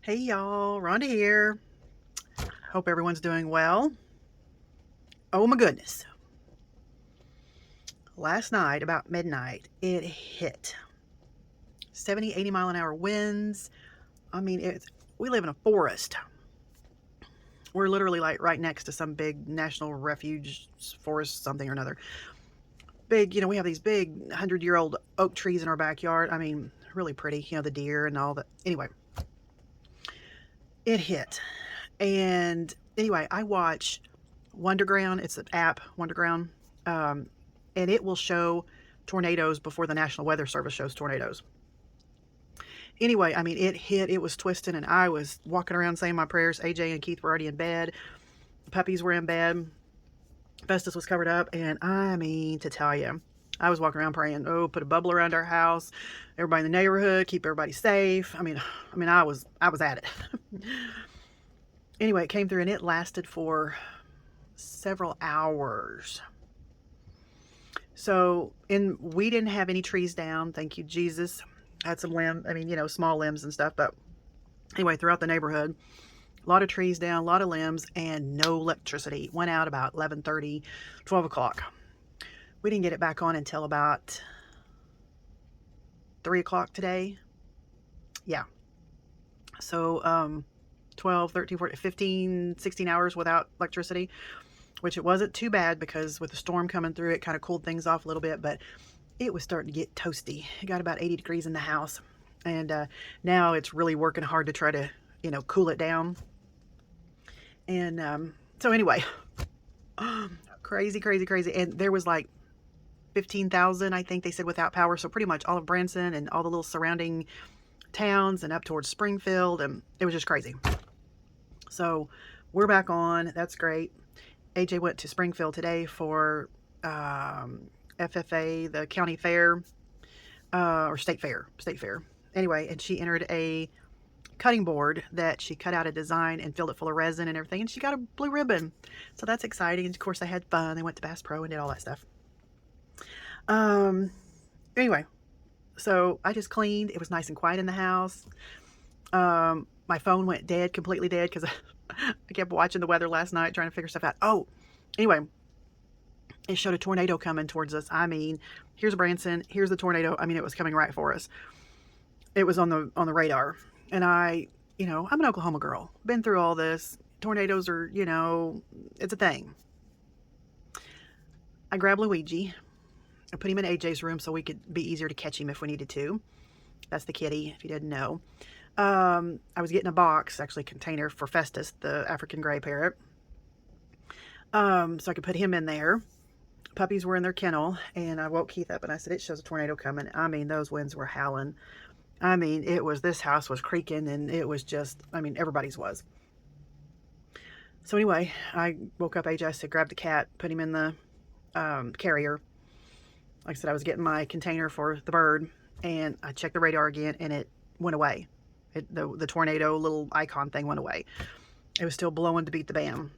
Hey y'all, Rhonda here. Hope everyone's doing well. Oh my goodness. Last night, about midnight, it hit 70, 80 mile an hour winds. I mean, we live in a forest. We're literally like right next to some big national refuge forest, something or another. Big, we have these big 100-year-old oak trees in our backyard. I mean, really pretty, the deer and all that. Anyway, it hit. And anyway, I watch Wonderground. It's an app, Wonderground. Um, and it will show tornadoes before the National Weather Service shows tornadoes. Anyway, I mean, it hit, it was twisting, and I was walking around saying my prayers. AJ and Keith were already in bed. The puppies were in bed. Festus was covered up, and I mean, to tell you, I was walking around praying, oh, put a bubble around our house, everybody in the neighborhood, keep everybody safe. I was at it. Anyway, it came through, and it lasted for several hours. So, and we didn't have any trees down, thank you, Jesus. Had some small limbs and stuff, but anyway, throughout the neighborhood, a lot of trees down, a lot of limbs, and no electricity. Went out about 11:30, 12 o'clock. We didn't get it back on until about 3 o'clock today. Yeah. So, 12, 13, 14, 15, 16 hours without electricity, which it wasn't too bad because with the storm coming through, it kind of cooled things off a little bit, but it was starting to get toasty. It got about 80 degrees in the house. And now it's really working hard to try to, cool it down. And so anyway, crazy, crazy, crazy. And there was like 15,000, I think they said, without power. So pretty much all of Branson and all the little surrounding towns and up towards Springfield. And it was just crazy. So we're back on. That's great. AJ went to Springfield today for FFA, the county fair, or state fair. Anyway, and she entered a cutting board that she cut out a design and filled it full of resin and everything, and she got a blue ribbon. So that's exciting. And of course, they had fun. They went to Bass Pro and did all that stuff. Anyway, so I just cleaned. It was nice and quiet in the house. My phone went dead, completely dead, because I kept watching the weather last night, trying to figure stuff out. Oh, anyway, it showed a tornado coming towards us. I mean, here's Branson, here's the tornado. I mean, it was coming right for us. It was on the radar. And I'm an Oklahoma girl. Been through all this. Tornadoes are, it's a thing. I grabbed Luigi. I put him in AJ's room so we could be easier to catch him if we needed to. That's the kitty, if you didn't know. I was getting a box, actually a container, for Festus, the African gray parrot. So I could put him in there. Puppies were in their kennel, and I woke Keith up and I said, it shows a tornado coming. I mean, those winds were howling. I mean, this house was creaking, and it was just, everybody's was. So anyway, I woke up AJ, I said, grab the cat, put him in the carrier. Like I said, I was getting my container for the bird, and I checked the radar again, and it went away. The tornado little icon thing went away. It was still blowing to beat the bam.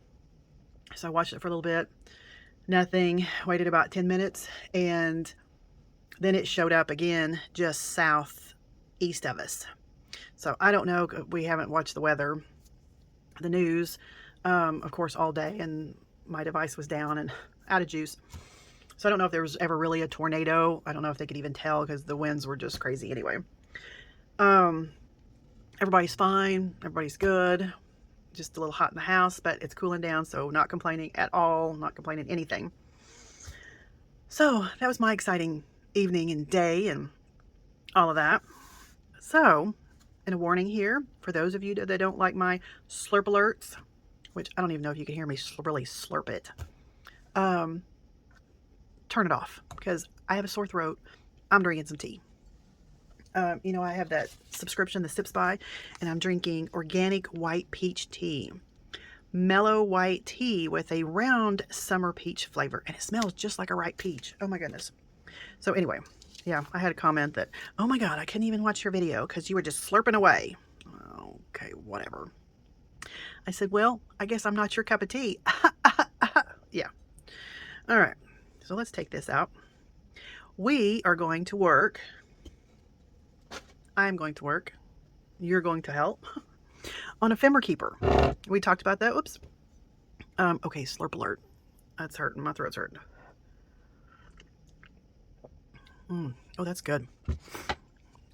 So I watched it for a little bit. Nothing. Waited about 10 minutes, and then it showed up again just southeast of us. So I don't know. We haven't watched the weather, the news, of course, all day, and my device was down and out of juice. So I don't know if there was ever really a tornado. I don't know if they could even tell because the winds were just crazy anyway. Everybody's fine. Everybody's good. Just a little hot in the house, but it's cooling down, so not complaining at all. Not complaining anything. So that was my exciting evening and day and all of that. So, and a warning here for those of you that don't like my slurp alerts, which I don't even know if you can hear me really slurp it. Turn it off because I have a sore throat. I'm drinking some tea. I have that subscription, the Sips By, and I'm drinking organic white peach tea. Mellow white tea with a round summer peach flavor, and it smells just like a ripe peach. Oh my goodness. So anyway, yeah, I had a comment that, oh my God, I couldn't even watch your video because you were just slurping away. Okay, whatever. I said, well, I guess I'm not your cup of tea. Yeah. All right. So let's take this out. We are going to work. I'm going to work. You're going to help. on Ephemera Keeper. We talked about that. Oops. Okay, slurp alert. That's hurting. My throat's hurting. Oh, that's good.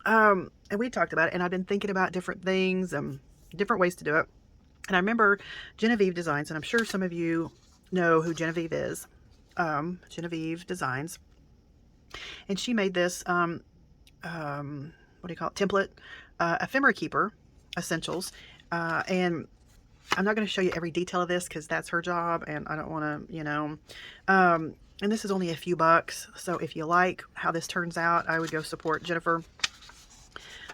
And we talked about it, and I've been thinking about different things, different ways to do it. And I remember Genevieve Designs, and I'm sure some of you know who Genevieve is. Genevieve Designs. And she made this, what do you call it? Template, Ephemera Keeper Essentials. And I'm not going to show you every detail of this because that's her job, and I don't want to, you know. And this is only a few bucks. So if you like how this turns out, I would go support Jennifer.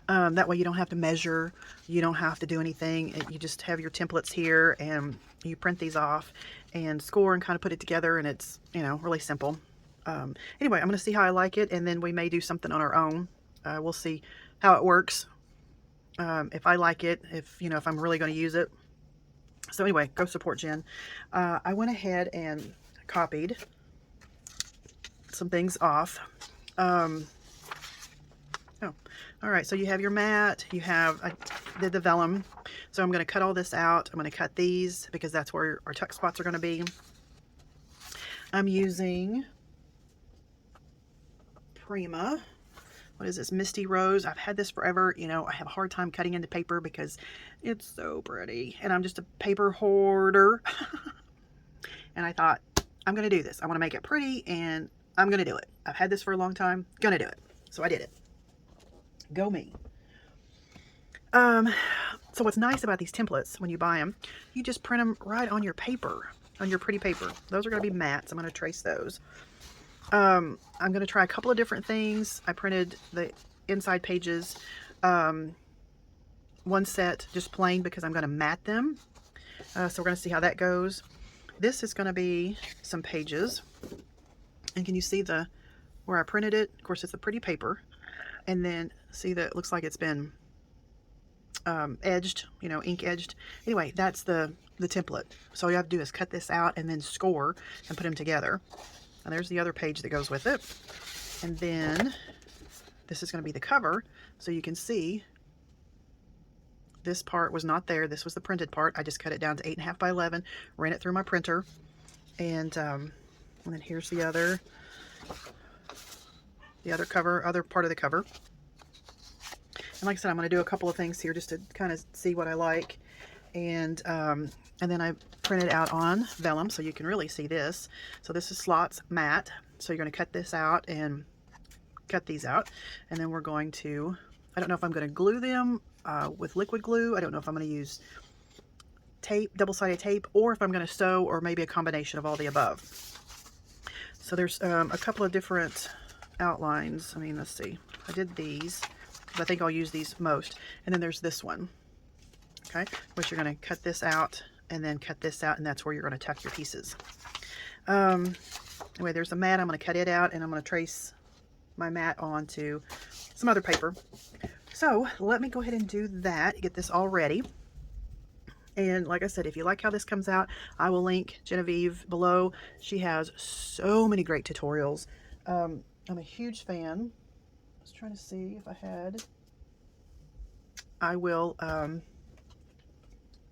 That way you don't have to measure, you don't have to do anything. You just have your templates here, and you print these off and score and kind of put it together, and it's, you know, really simple. Anyway, I'm going to see how I like it, and then we may do something on our own. We'll see how it works. If I like it, if, you know, if I'm really going to use it. So anyway, go support Jen. I went ahead and copied some things off. All right, so you have your mat, you have, I did the vellum, so I'm going to cut all this out. I'm going to cut these because that's where our tuck spots are going to be. I'm using Prima. What is this? Misty Rose. I've had this forever. You know, I have a hard time cutting into paper because it's so pretty, and I'm just a paper hoarder. And I thought, I'm going to do this. I want to make it pretty, and I'm going to do it. I've had this for a long time. Going to do it. So I did it. Go me. So what's nice about these templates, when you buy them, you just print them right on your paper, on your pretty paper. Those are going to be mats. I'm going to trace those. I'm going to try a couple of different things. I printed the inside pages, one set just plain because I'm going to mat them. So we're going to see how that goes. This is going to be some pages. And can you see where I printed it? Of course, it's a pretty paper. And then see that it looks like it's been edged, you know, ink edged. Anyway, that's the template. So all you have to do is cut this out and then score and put them together. And there's the other page that goes with it. And then this is going to be the cover. So you can see this part was not there. This was the printed part. I just cut it down to 8.5 by 11, ran it through my printer. And then here's the other cover, other part of the cover. And like I said, I'm going to do a couple of things here just to kind of see what I like. And then I printed out on vellum so you can really see this. So this is slots matte. So you're going to cut this out and cut these out. And then we're going to, I don't know if I'm going to glue them with liquid glue. I don't know if I'm going to use tape, double-sided tape, or if I'm going to sew, or maybe a combination of all the above. So there's a couple of different outlines. I mean, let's see. I did these. I think I'll use these most. And then there's this one, okay, which you're going to cut this out and then cut this out, and that's where you're going to tuck your pieces. Anyway, there's a mat. I'm going to cut it out, and I'm going to trace my mat onto some other paper. So let me go ahead and do that, get this all ready. And like I said, if you like how this comes out, I will link Genevieve below. She has so many great tutorials. I'm a huge fan. I was trying to see if I had. I will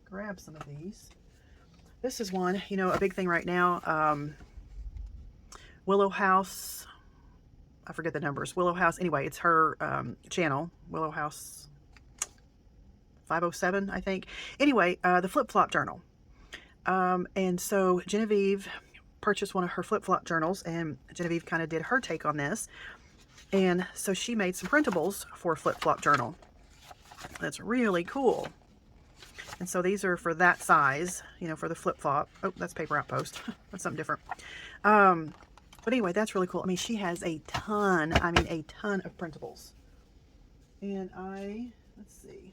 grab some of these. This is one, you know, a big thing right now. Willow House. I forget the numbers. Willow House. Anyway, it's her channel. Willow House 507, I think. Anyway, the flip-flop journal. And so Genevieve purchased one of her flip-flop journals, and Genevieve kind of did her take on this. And so she made some printables for a flip-flop journal. That's really cool. And so these are for that size, you know, for the flip-flop. Oh, that's Paper Outpost. That's something different. But anyway, that's really cool. I mean, she has a ton, I mean, a ton of printables. And let's see.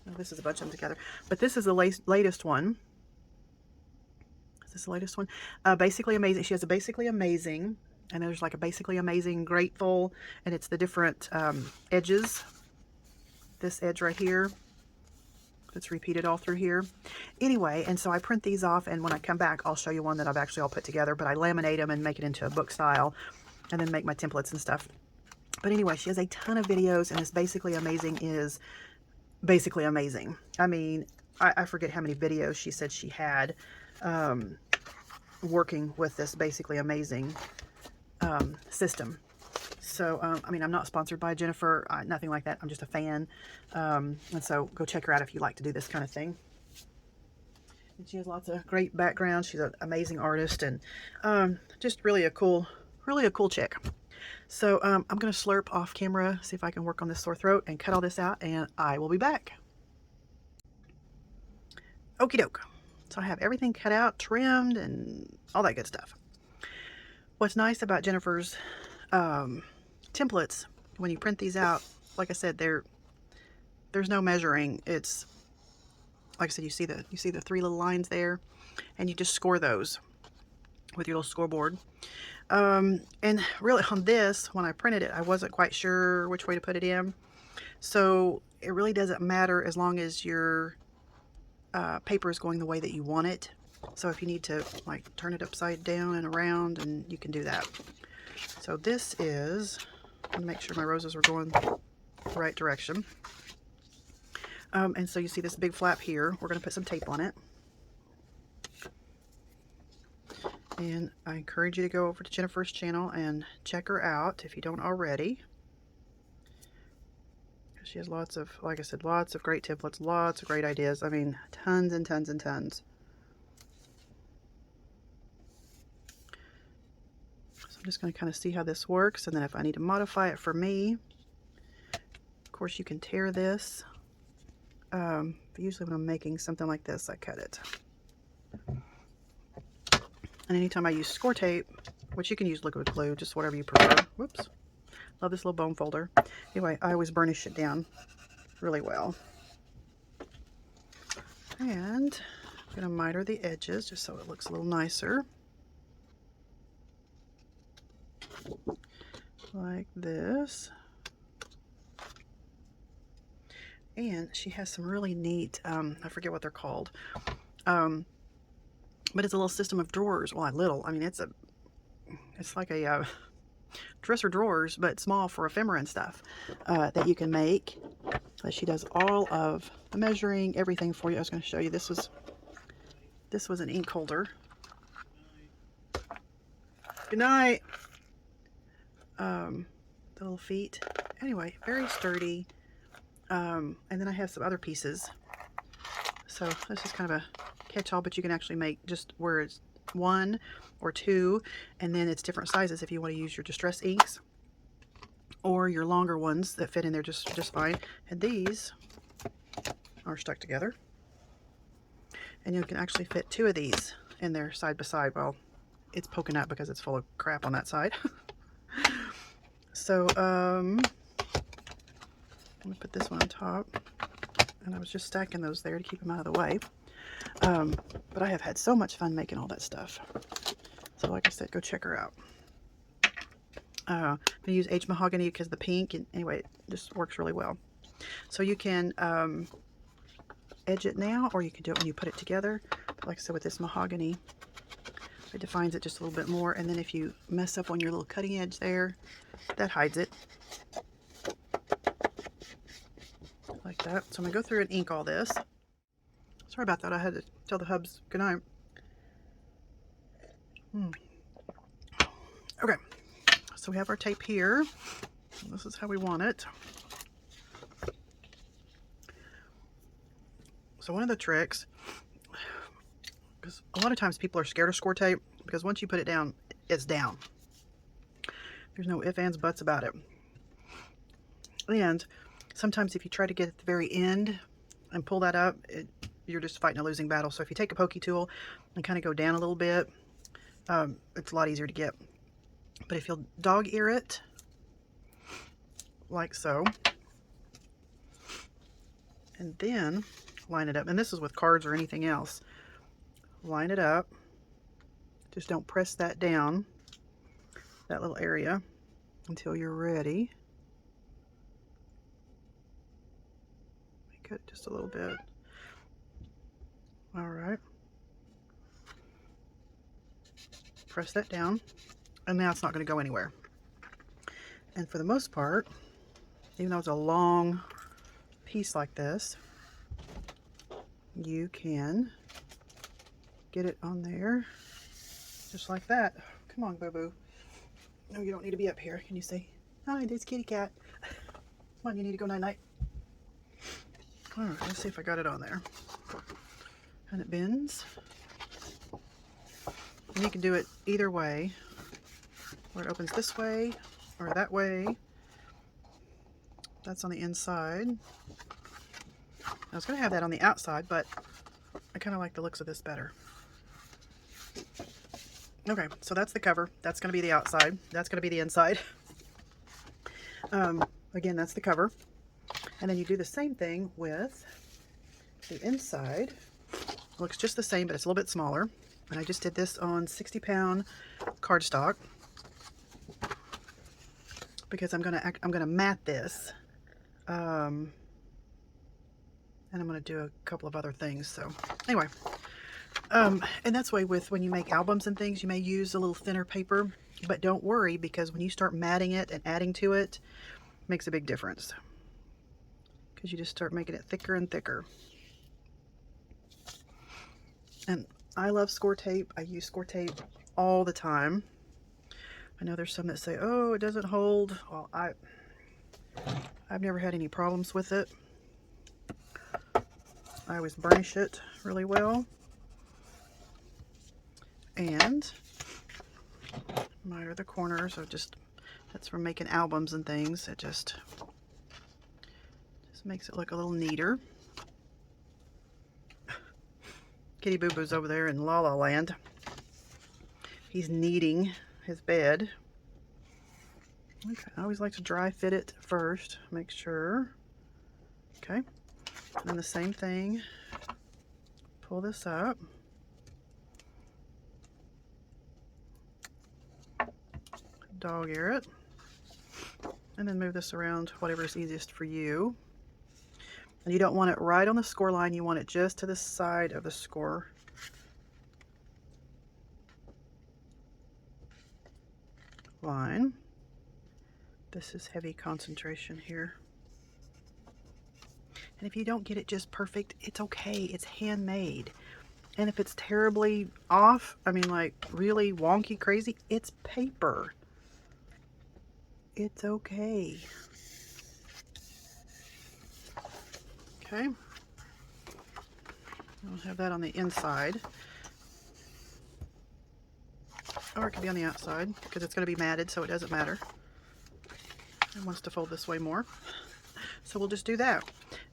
Oh, this is a bunch of them together. But this is the latest one. Is this the latest one? Basically Amazing. She has a Basically Amazing. And there's like a Basically Amazing, Grateful. And it's the different edges. This edge right here. It's repeated all through here. Anyway, and so I print these off, and when I come back, I'll show you one that I've actually all put together, but I laminate them and make it into a book style, and then make my templates and stuff. But anyway, she has a ton of videos, and this Basically Amazing is basically amazing. I mean, I forget how many videos she said she had working with this basically amazing system. So, I mean, I'm not sponsored by Jennifer, nothing like that. I'm just a fan. And so go check her out if you like to do this kind of thing. And she has lots of great background. She's an amazing artist and just really a cool chick. So I'm going to slurp off camera, see if I can work on this sore throat and cut all this out, and I will be back. Okie doke. So I have everything cut out, trimmed, and all that good stuff. What's nice about Jennifer's templates, when you print these out, like I said, there's no measuring. It's like I said, you see the 3 little lines there, and you just score those with your little scoreboard. And really on this, when I printed it, I wasn't quite sure which way to put it in. So it really doesn't matter as long as your paper is going the way that you want it. So if you need to like turn it upside down and around, and you can do that. So this is, let me make sure my roses are going the right direction. And so you see this big flap here. We're going to put some tape on it. And I encourage you to go over to Jennifer's channel and check her out if you don't already. She has lots of, like I said, lots of great templates, lots of great ideas. I mean, tons and tons and tons. So I'm just going to kind of see how this works, and then if I need to modify it for me, of course you can tear this. But usually when I'm making something like this, I cut it. And anytime I use score tape, which you can use liquid glue, just whatever you prefer. Whoops. Love this little bone folder. Anyway, I always burnish it down really well. And I'm going to miter the edges just so it looks a little nicer. Like this. And she has some really neat, I forget what they're called, but it's a little system of drawers. Well, I mean, it's like a dresser drawers, but small for ephemera and stuff that you can make. She does all of the measuring, everything for you. I was going to show you, this was an ink holder. Good night. The little feet. Anyway, very sturdy. And then I have some other pieces. So this is kind of a catch-all, but you can actually make just where it's 1 or 2, and then it's different sizes if you want to use your distress inks or your longer ones that fit in there just fine. And these are stuck together, and you can actually fit 2 of these in there side by side. Well, it's poking out because it's full of crap on that side. So I'm gonna put this one on top, and I was just stacking those there to keep them out of the way. But I have had so much fun making all that stuff. So like I said, go check her out. I'm gonna use aged mahogany because the pink, and anyway, it just works really well. So you can edge it now, or you can do it when you put it together. But like I said, with this mahogany, it defines it just a little bit more, and then if you mess up on your little cutting edge there, that hides it. Like that. So I'm gonna go through and ink all this. Sorry about that, I had to tell the hubs goodnight. Okay, so we have our tape here. This is how we want it. So one of the tricks, because a lot of times people are scared of score tape, because once you put it down, it's down. There's no ifs, ands, buts about it. And sometimes if you try to get at the very end and pull that up, you're just fighting a losing battle. So if you take a pokey tool and kind of go down a little bit, it's a lot easier to get. But if you'll dog ear it, like so, and then line it up, and this is with cards or anything else, line it up, just don't press that down, that little area, until you're ready. Make it just a little bit. All right. Press that down, and now it's not going to go anywhere. And for the most part, even though it's a long piece like this, you can get it on there just like that. Come on, boo-boo. No, you don't need to be up here. Can you say, hi, there's kitty cat. Come on, you need to go night-night. All right, let's see if I got it on there. And it bends. And you can do it either way, where it opens this way or that way. That's on the inside. I was going to have that on the outside, but I kind of like the looks of this better. Okay, so that's the cover. That's going to be the outside. That's going to be the inside. Again, that's the cover. And then you do the same thing with the inside. Looks just the same, but it's a little bit smaller. And I just did this on 60-pound cardstock because I'm gonna mat this, and I'm gonna do a couple of other things. So anyway, and that's why with when you make albums and things, you may use a little thinner paper, but don't worry, because when you start matting it and adding to it, it makes a big difference. Because you just start making it thicker and thicker. And I love score tape. I use score tape all the time. I know there's some that say, oh, it doesn't hold. Well, I've never had any problems with it. I always burnish it really well. And miter the corners. So that's from making albums and things. It just makes it look a little neater. Kitty Boo Boo's over there in La La Land. He's kneading his bed. Okay, I always like to dry fit it first, make sure. Okay, and then the same thing. Pull this up. Dog ear it. And then move this around, whatever is easiest for you. And you don't want it right on the score line, you want it just to the side of the score. Line. This is heavy concentration here. And if you don't get it just perfect, it's okay. It's handmade. And if it's terribly off, I mean like really wonky crazy, it's paper. It's okay. Okay, I'll have that on the inside, or it could be on the outside because it's going to be matted, so it doesn't matter. It wants to fold this way more, so we'll just do that,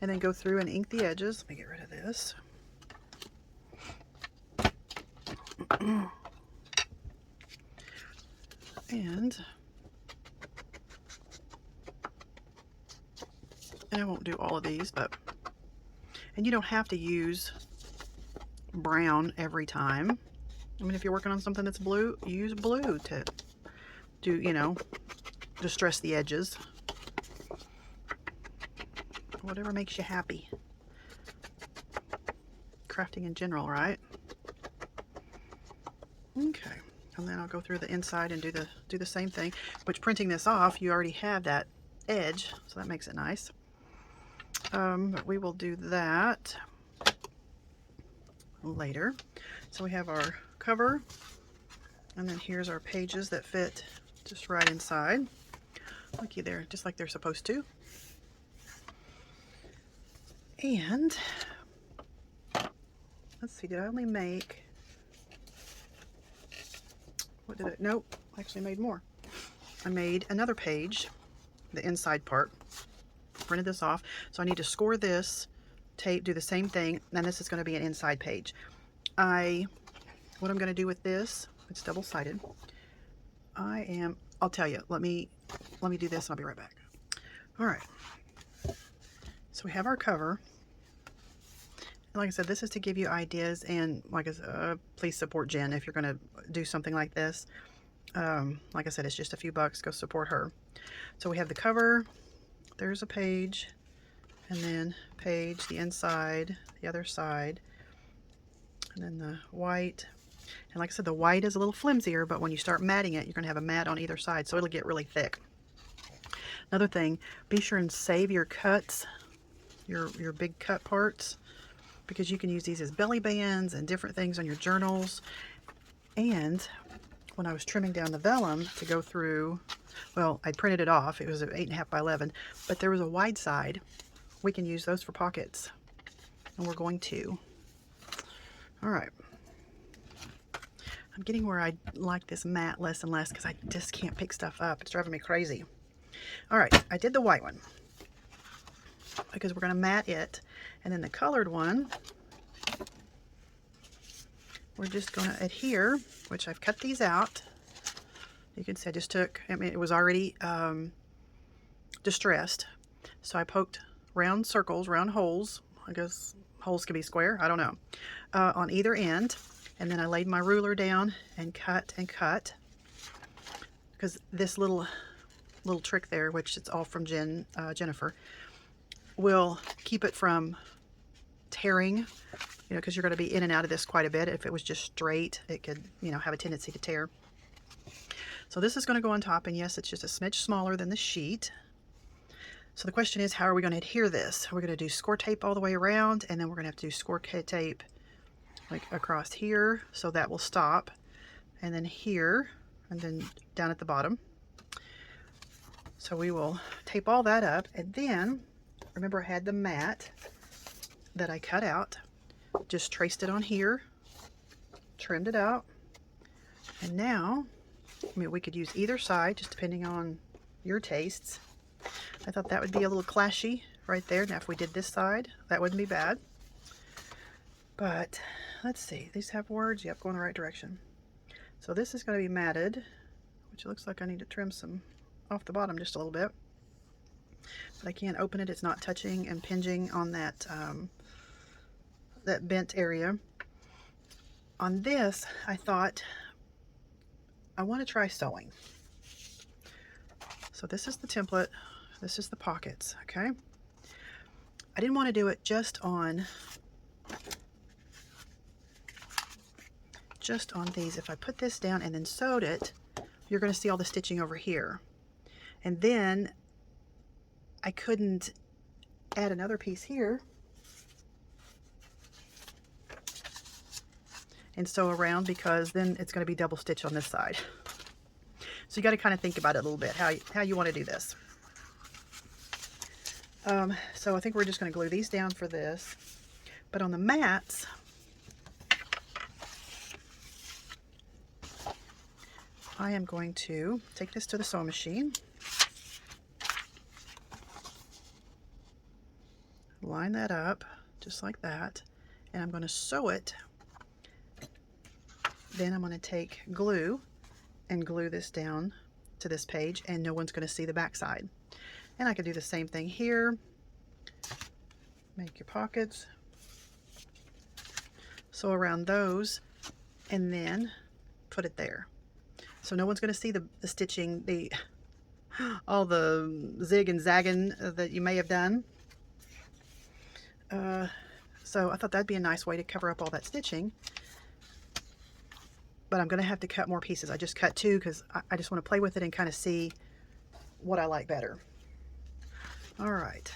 and then go through and ink the edges. Let me get rid of this. And I won't do all of these, and you don't have to use brown every time. I mean, if you're working on something that's blue, use blue to do, you know, distress the edges. Whatever makes you happy. Crafting in general, right? Okay, and then I'll go through the inside and do the same thing. Which, printing this off, you already have that edge, so that makes it nice. But we will do that later. So we have our cover, and then here's our pages that fit just right inside. Looky there, just like they're supposed to. And let's see, did I only make, what did it, nope, I actually made more. I made another page, the inside part. Printed this off, so I need to score this tape, do the same thing, and this is going to be an inside page. What I'm going to do with this, it's double-sided. I'll tell you, let me do this and I'll be right back. All right, so we have our cover, and like I said, this is to give you ideas, and like I said, please support Jen if you're going to do something like this. Like I said, it's just a few bucks, go support her. So we have the cover. There's a page, and then page, the inside, the other side, and then the white. And like I said, the white is a little flimsier, but when you start matting it, you're going to have a mat on either side, so it'll get really thick. Another thing, be sure and save your cuts your big cut parts, because you can use these as belly bands and different things on your journals. And when I was trimming down the vellum to go through, well, I printed it off. It was an 8.5 by 11, but there was a wide side. We can use those for pockets, and we're going to. All right. I'm getting where I like this mat less and less because I just can't pick stuff up. It's driving me crazy. All right, I did the white one because we're going to mat it, and then the colored one, we're just going to adhere, which I've cut these out. You can see I just took, I mean, it was already distressed. So I poked round circles, round holes. I guess holes can be square, I don't know, on either end. And then I laid my ruler down and cut, because this little trick there, which it's all from Jennifer, will keep it from tearing, you know, because you're going to be in and out of this quite a bit. If it was just straight, it could, you know, have a tendency to tear. So this is going to go on top, and yes, it's just a smidge smaller than the sheet. So the question is, how are we going to adhere this? We're going to do score tape all the way around, and then we're going to have to do score tape like across here, so that will stop, and then here, and then down at the bottom. So we will tape all that up, and then remember I had the mat that I cut out, just traced it on here, trimmed it out, and now, I mean, we could use either side just depending on your tastes. I thought that would be a little clashy right there. Now if we did this side, that wouldn't be bad. But let's see, these have words. Yep, going the right direction. So this is going to be matted, which looks like I need to trim some off the bottom just a little bit. But I can't open it. It's not touching and impinging on that that bent area. On this, I thought I want to try sewing. So this is the template. This is the pockets. Okay. I didn't want to do it just on these. If I put this down and then sewed it, you're going to see all the stitching over here. And then I couldn't add another piece here and sew around, because then it's going to be double stitch on this side. So you got to kind of think about it a little bit, how you want to do this. So I think we're just going to glue these down for this. But on the mats, I am going to take this to the sewing machine, line that up just like that, and I'm going to sew it. Then I'm going to take glue and glue this down to this page, and no one's going to see the back side. And I could do the same thing here. Make your pockets, sew around those, and then put it there. So no one's going to see the stitching, all the zig and zagging that you may have done. So I thought that'd be a nice way to cover up all that stitching. But I'm going to have to cut more pieces. I just cut 2 because I just want to play with it and kind of see what I like better. All right.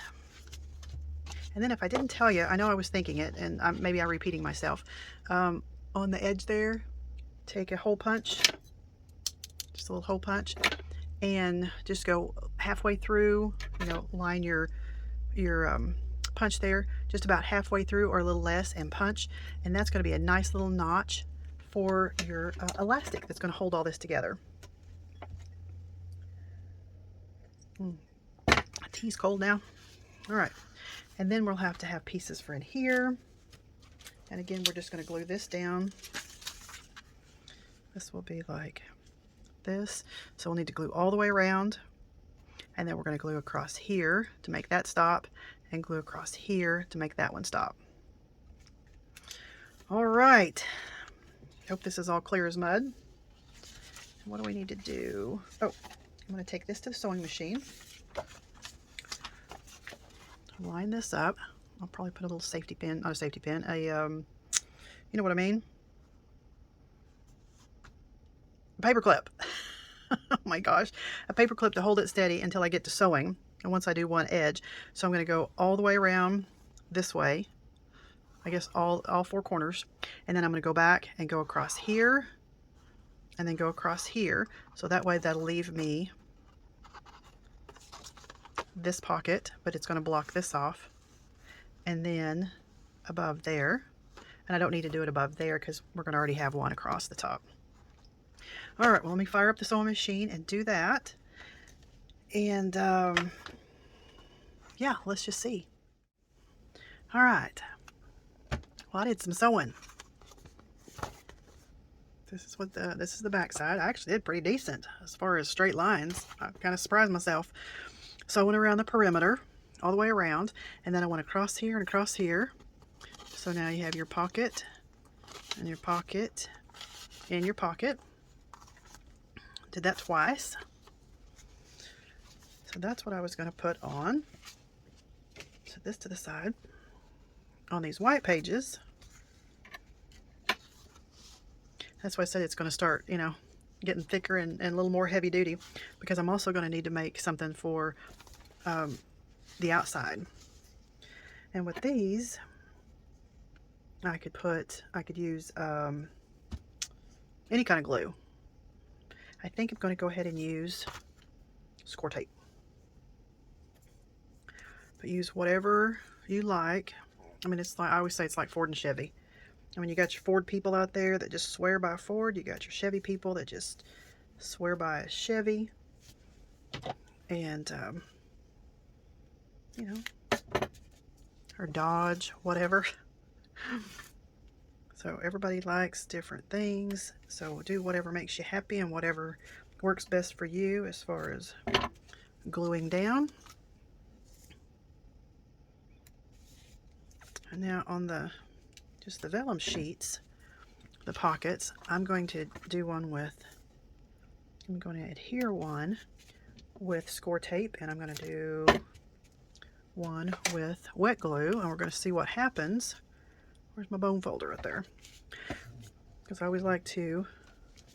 And then if I didn't tell you, I know I was thinking it, and maybe I'm repeating myself. On the edge there, take a hole punch, just a little hole punch, and just go halfway through, you know, line your punch there, just about halfway through or a little less, and punch. And that's going to be a nice little notch for your elastic that's going to hold all this together. Tea's cold now. All right. And then we'll have to have pieces for in here. And again, we're just going to glue this down. This will be like this. So we'll need to glue all the way around. And then we're going to glue across here to make that stop, and glue across here to make that one stop. All right. Hope this is all clear as mud. What do we need to do? Oh, I'm going to take this to the sewing machine. Line this up. I'll probably put a little safety pin, not a safety pin, you know what I mean? A paper clip. Oh my gosh. A paper clip to hold it steady until I get to sewing. and once I do one edge. So I'm going to go all the way around this way, I guess all four corners, and then I'm going to go back and go across here and then go across here. So that way that'll leave me this pocket, but it's going to block this off, and then above there, and I don't need to do it above there because we're going to already have one across the top. All right, well, let me fire up the sewing machine and do that, and yeah, let's just see. All right, well, I did some sewing. This is the back side. I actually did pretty decent as far as straight lines. I kind of surprised myself. So I went around the perimeter all the way around, and then I went across here and across here. So now you have your pocket and your pocket and your pocket. Did that twice. So that's what I was going to put on. Set this to the side. On these white pages, that's why I said it's going to start, you know, getting thicker and a little more heavy duty, because I'm also going to need to make something for the outside. And with these, I could use any kind of glue. I think I'm going to go ahead and use score tape. But use whatever you like. I mean, it's like, I always say it's like Ford and Chevy. I mean, you got your Ford people out there that just swear by Ford. You got your Chevy people that just swear by a Chevy. And, you know, or Dodge, whatever. So everybody likes different things. So do whatever makes you happy and whatever works best for you as far as gluing down. And now on just the vellum sheets, the pockets, I'm going to do one with, I'm going to adhere one with score tape, and I'm going to do one with wet glue, and we're going to see what happens. Where's my bone folder right there? Because I always like to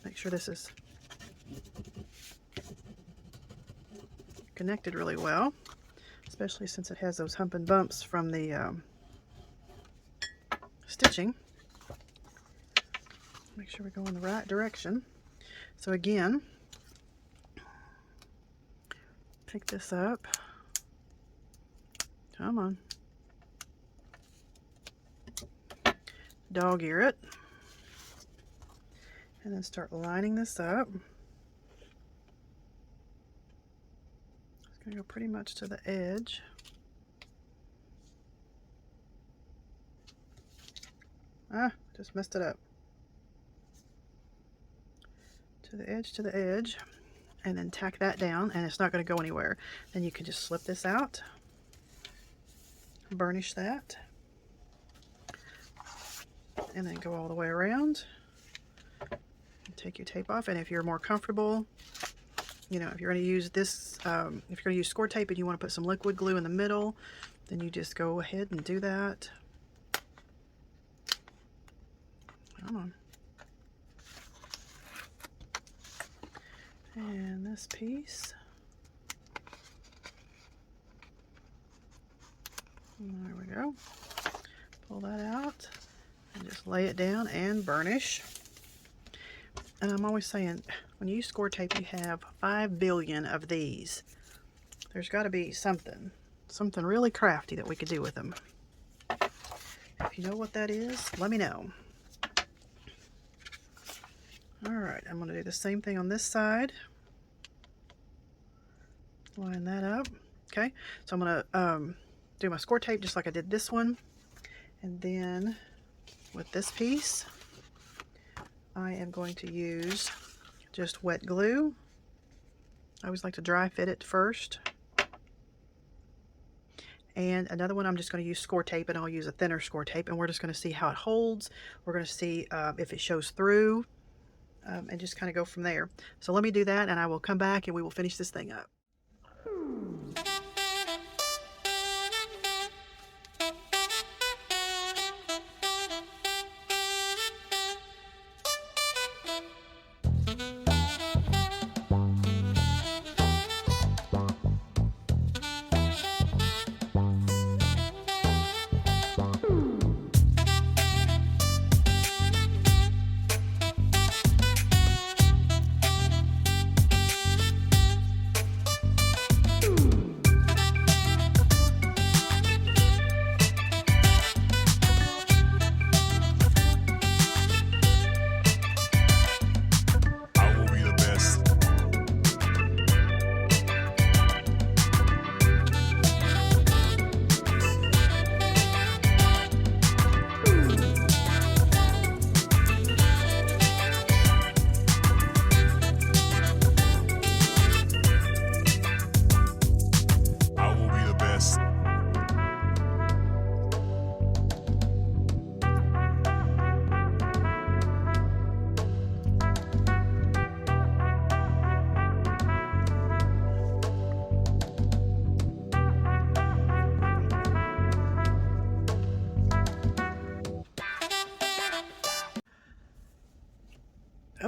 make sure this is connected really well, especially since it has those hump and bumps from the stitching. Make sure we go in the right direction. So again, pick this up. Come on. Dog ear it. And then start lining this up. It's going to go pretty much to the edge. Ah, just messed it up. To the edge, and then tack that down, and it's not going to go anywhere. Then you can just slip this out, burnish that, and then go all the way around. Take your tape off, and if you're more comfortable, you know, if you're going to use this, if you're going to use score tape and you want to put some liquid glue in the middle, then you just go ahead and do that. Come on. And this piece. There we go. Pull that out and just lay it down and burnish. And I'm always saying, when you use score tape, you have 5 billion of these. There's got to be something really crafty that we could do with them. If you know what that is, let me know. Alright, I'm going to do the same thing on this side. Line that up. Okay, so I'm going to do my score tape just like I did this one. And then with this piece, I am going to use just wet glue. I always like to dry fit it first. And another one, I'm just going to use score tape, and I'll use a thinner score tape, and we're just going to see how it holds. We're going to see if it shows through. And just kind of go from there. So let me do that, and I will come back and we will finish this thing up.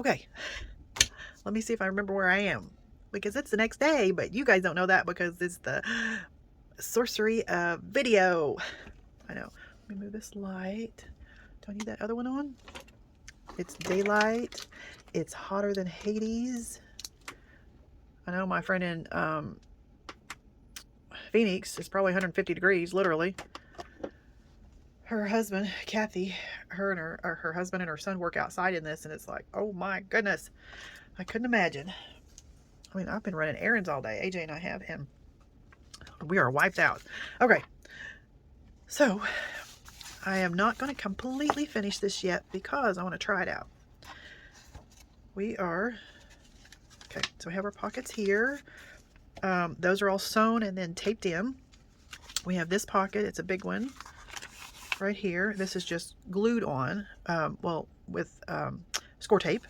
Okay, let me see if I remember where I am, because it's the next day, but you guys don't know that because it's the sorcery of video. I know. Let me move this light. Do I need that other one on? It's daylight. It's hotter than Hades. I know my friend in Phoenix is probably 150 degrees, literally. Her husband, Kathy, her husband and her son work outside in this, and it's like, oh my goodness. I couldn't imagine. I mean, I've been running errands all day. AJ and I have, and we are wiped out. Okay. So, I am not going to completely finish this yet because I want to try it out. We are, okay, so we have our pockets here. Those are all sewn and then taped in. We have this pocket. It's a big one right here. This is just glued on, well, with score tape.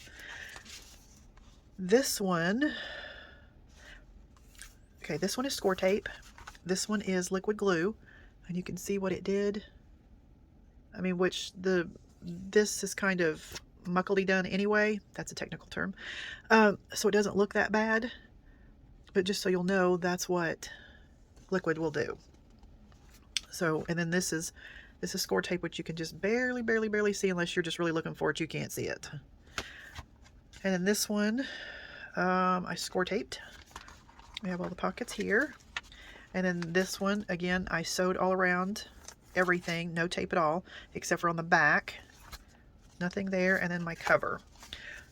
This one, okay, this one is score tape. This one is liquid glue, and you can see what it did. I mean, this is kind of muckily done anyway. That's a technical term. So it doesn't look that bad, but just so you'll know, that's what liquid will do. So, and then this is score tape, which you can just barely see unless you're just really looking for it. You can't see it. And then this one, I score taped. We have all the pockets here. And then this one, again, I sewed all around everything, no tape at all, except for on the back. Nothing there, and then my cover.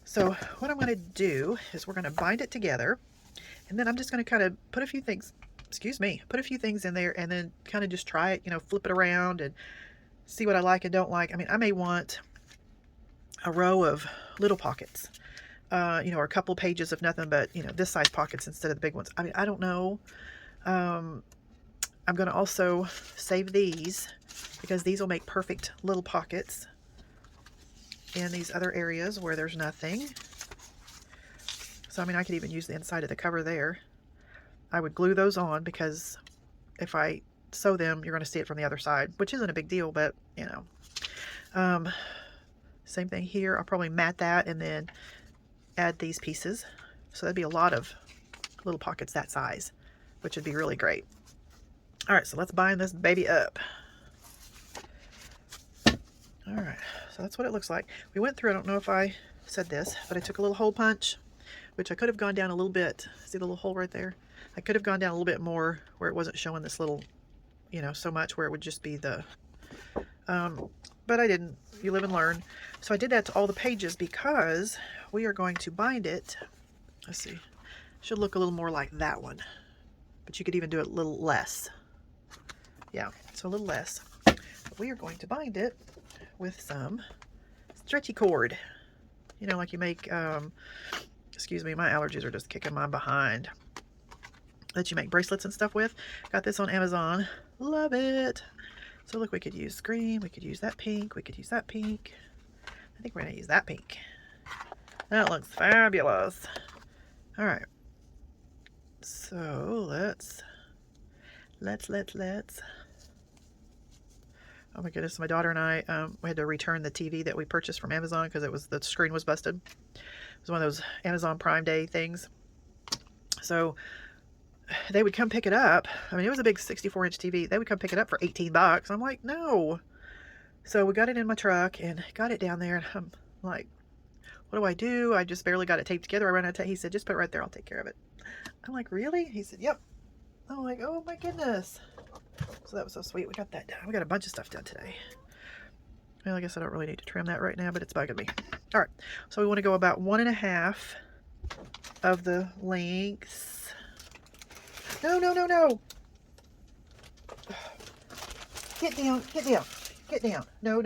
So what I'm going to do is we're going to bind it together, and then I'm just going to kind of put a few things, put a few things in there, and then kind of just try it, you know, flip it around and see what I like and don't like. I mean, I may want a row of little pockets, you know, or a couple pages of nothing but, you know, this size pockets instead of the big ones. I mean, I don't know. I'm going to also save these because these will make perfect little pockets in these other areas where there's nothing. So, I mean, I could even use the inside of the cover there. I would glue those on because if I sew them, you're going to see it from the other side, which isn't a big deal, but, you know. Same thing here. I'll probably mat that and then add these pieces. So that'd be a lot of little pockets that size, which would be really great. All right, so let's bind this baby up. All right, so that's what it looks like. We went through, I don't know if I said this, but I took a little hole punch, which I could have gone down a little bit. See the little hole right there? I could have gone down a little bit more where it wasn't showing this little, you know, so much where it would just be the, but I didn't. You live and learn. So I did that to all the pages because we are going to bind it. Let's see. Should look a little more like that one, but you could even do it a little less. Yeah, so a little less. But we are going to bind it with some stretchy cord. You know, like you make, excuse me, my allergies are just kicking my behind. That you make bracelets and stuff with. Got this on Amazon. Love it. So look, we could use green, we could use that pink, we could use that pink. I think we're going to use that pink. That looks fabulous. All right. So let's. Oh my goodness, my daughter and I, we had to return the TV that we purchased from Amazon because the screen was busted. It was one of those Amazon Prime Day things. So they would come pick it up. I mean, it was a big 64-inch TV. They would come pick it up for $18. I'm like, no. So we got it in my truck and got it down there, and I'm like, what do I do? I just barely got it taped together. I ran out of tape. He said, just put it right there. I'll take care of it. I'm like, really? He said, yep. I'm like, oh my goodness. So that was so sweet. We got that done. We got a bunch of stuff done today. Well, I guess I don't really need to trim that right now, but it's bugging me. All right. So we want to go about 1.5 of the lengths. No. Get down. No.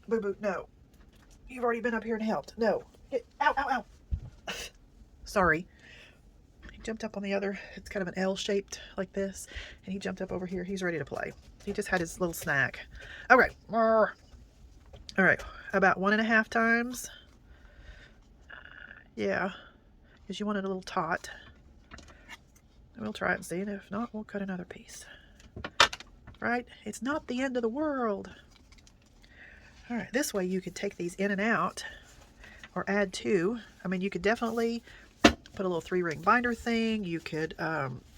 Boo-boo, no. You've already been up here and helped. No. Ow. Sorry. He jumped up on the other, it's kind of an L-shaped like this, and he jumped up over here. He's ready to play. He just had his little snack. Okay. All right. About 1.5 times. Yeah. Because you want it a little taut. We'll try it and see, and if not, we'll cut another piece. Right? It's not the end of the world. All right, this way you could take these in and out, or add to. I mean, you could definitely put a little 3-ring binder thing. You could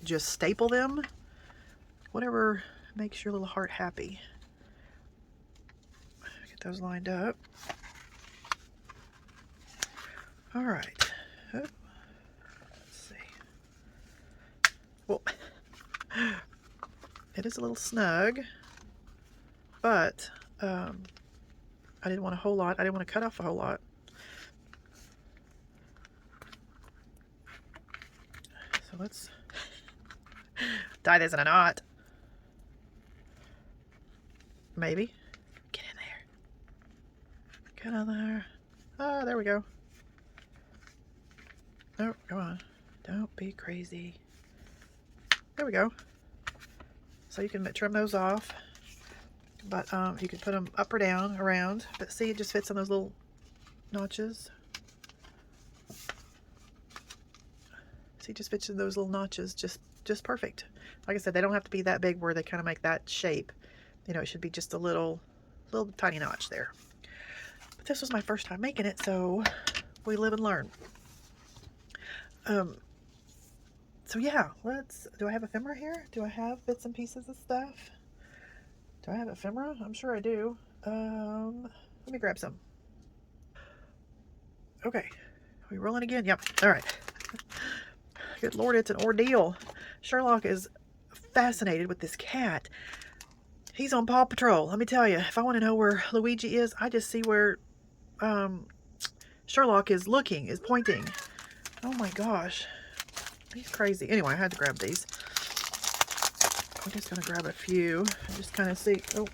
just staple them. Whatever makes your little heart happy. Get those lined up. All right. Oh, let's see. Well, it is a little snug, but I didn't want a whole lot. I didn't want to cut off a whole lot. So let's tie this in a knot. Maybe. Get in there. Get on there. Ah, there we go. Oh, come on. Don't be crazy. There we go. So you can trim those off, but you can put them up or down, around. But see, it just fits on those little notches. See, it just fits in those little notches, just perfect. Like I said, they don't have to be that big where they kind of make that shape. You know, it should be just a little tiny notch there. But this was my first time making it, so we live and learn. So yeah, do I have ephemera here? Do I have bits and pieces of stuff? Do I have ephemera? I'm sure I do. Let me grab some. Okay, are we rolling again? Yep, all right. Good Lord, it's an ordeal. Sherlock is fascinated with this cat. He's on Paw Patrol. Let me tell you, if I want to know where Luigi is, I just see where Sherlock is looking, is pointing. Oh my gosh. He's crazy. Anyway, I had to grab these. I'm just going to grab a few and just kind of see. Oh.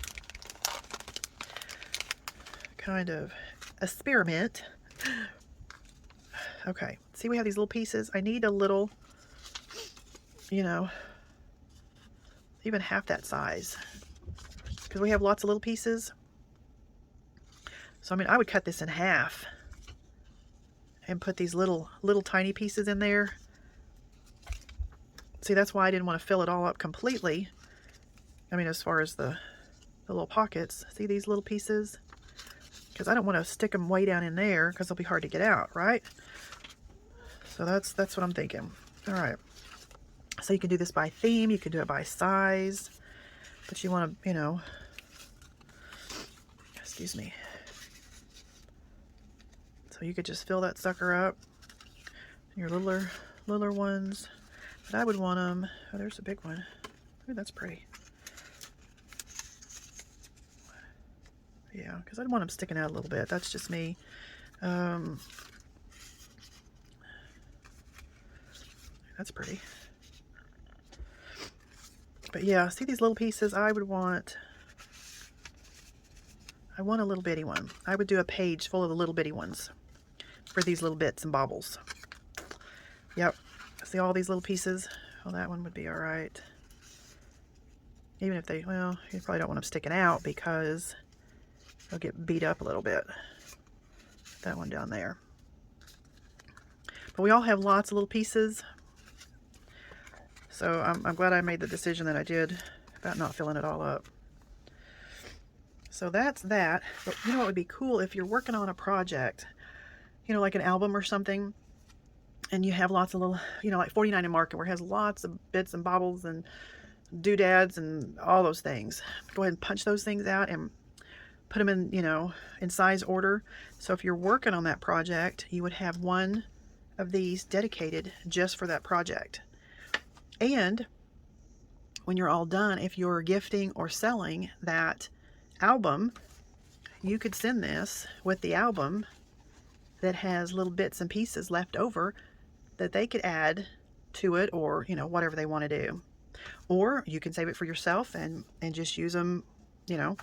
Kind of experiment. Okay. See, we have these little pieces. I need a little, you know, even half that size. Because we have lots of little pieces. So, I mean, I would cut this in half and put these little tiny pieces in there. See, that's why I didn't want to fill it all up completely. I mean, as far as the little pockets. See these little pieces? Because I don't want to stick them way down in there because they'll be hard to get out, right? So that's what I'm thinking. All right. So you can do this by theme. You can do it by size. But you want to, you know, excuse me. So you could just fill that sucker up. Your littler ones. But I would want them. Oh, there's a big one. Ooh, that's pretty. Yeah, because I'd want them sticking out a little bit. That's just me. That's pretty. But yeah, see these little pieces? I want a little bitty one. I would do a page full of the little bitty ones for these little bits and baubles. Yep. See all these little pieces? Well, that one would be all right. Even if they, well, you probably don't want them sticking out because they'll get beat up a little bit. That one down there. But we all have lots of little pieces. So I'm glad I made the decision that I did about not filling it all up. So that's that. But you know what would be cool if you're working on a project, you know, like an album or something, and you have lots of little, you know, like 49 and Market, where it has lots of bits and baubles and doodads and all those things. Go ahead and punch those things out and put them in, you know, in size order. So if you're working on that project, you would have one of these dedicated just for that project. And when you're all done, if you're gifting or selling that album, you could send this with the album that has little bits and pieces left over that they could add to it, or, you know, whatever they want to do. Or you can save it for yourself and just use them, you know,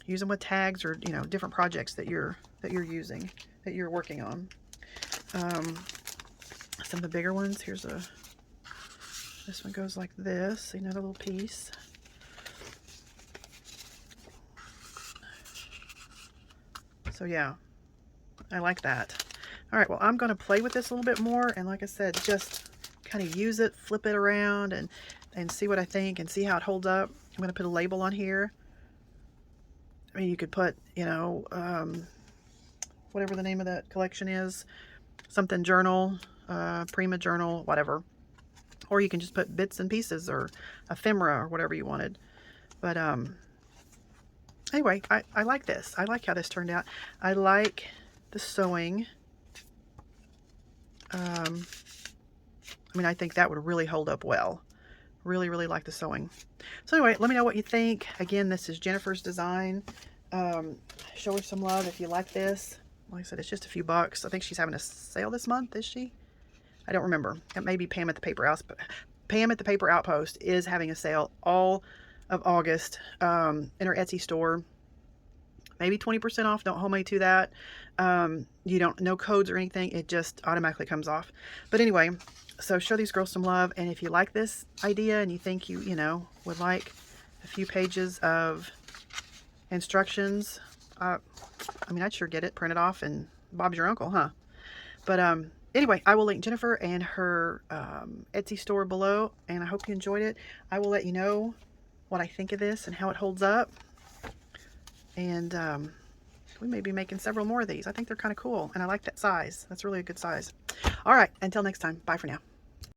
use them with tags or, you know, different projects that you're using, that you're working on. Some of the bigger ones, this one goes like this, another little piece. So yeah, I like that. All right, well, I'm going to play with this a little bit more, and like I said, just kind of use it, flip it around, and see what I think, and see how it holds up. I'm going to put a label on here. I mean, you could put, you know, whatever the name of that collection is. Something journal, Prima journal, whatever. Or you can just put bits and pieces or ephemera or whatever you wanted. But anyway, I like this. I like how this turned out. I like the sewing. I mean, I think that would really hold up well. Really, really like the sewing. So anyway, let me know what you think. Again, this is Jennifer's design. Show her some love if you like this. Like I said, it's just a few bucks. I think she's having a sale this month, is she? I don't remember. It may be Pam at the Paper House, but Pam at the Paper Outpost is having a sale all of August in her Etsy store. Maybe 20% off. Don't hold me to that. You don't, no codes or anything. It just automatically comes off. But anyway, so show these girls some love. And if you like this idea and you think you know, would like a few pages of instructions, I mean, I'd sure get it printed off and Bob's your uncle, huh? But anyway, I will link Jennifer and her Etsy store below, and I hope you enjoyed it. I will let you know what I think of this and how it holds up. And we may be making several more of these. I think they're kind of cool, and I like that size. That's really a good size. All right, until next time, bye for now.